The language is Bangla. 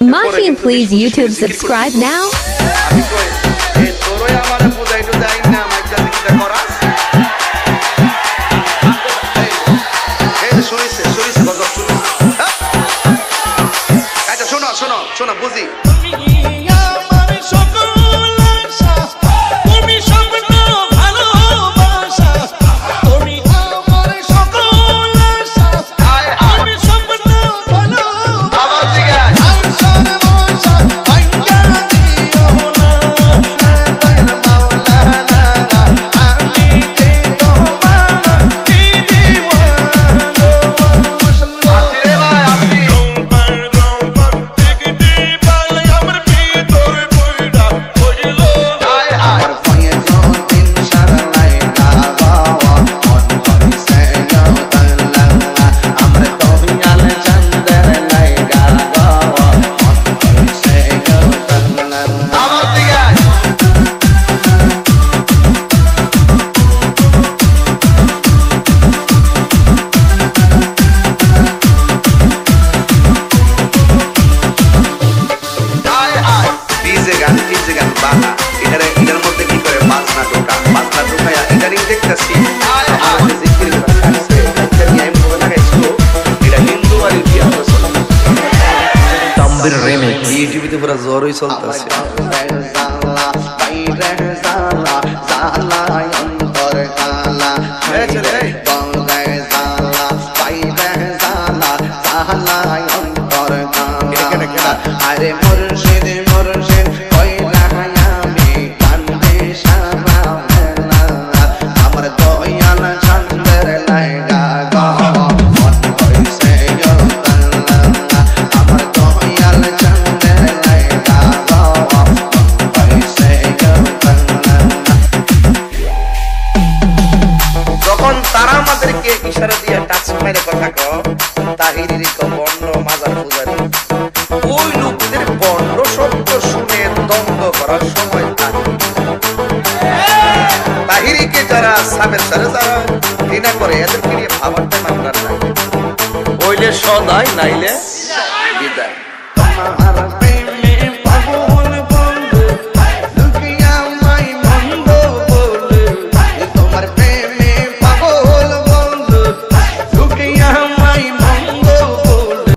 Mushing, please YouTube subscribe now. শোনো বুঝি এটার মধ্যে কি করে বাজনা ঢোকায়া এটারই দেখতেছি এটা হিন্দু বাড়ির বিয়া তাম্বির রিমিক্স ইউটিউবে পুরো জোরই চলতেছে আরে মুর্শিদ মুর্শিদ কইলা আমি কান্দে সারা আমার দয়াল চন্দ্র লাইগা গো মন কইছে আমার দয়াল চন্দ্র লাইগা গো মন কইছে যখন তারা আমাদেরকে ইশারা দিয়ে টাচ মেরে কথা কও তাহিরির বর্ণ মাজার পূজারি ওই লোকদের বর্ণ শব্দ শুনে দ্বন্দ্ব করার সময় তাহিরিকে যারা সাবের সারে যারা ঘৃণা করে এদেরকে নিয়ে ভাবার টাইম আপনার নাই হইলে সদাই নাইলে বিদায়।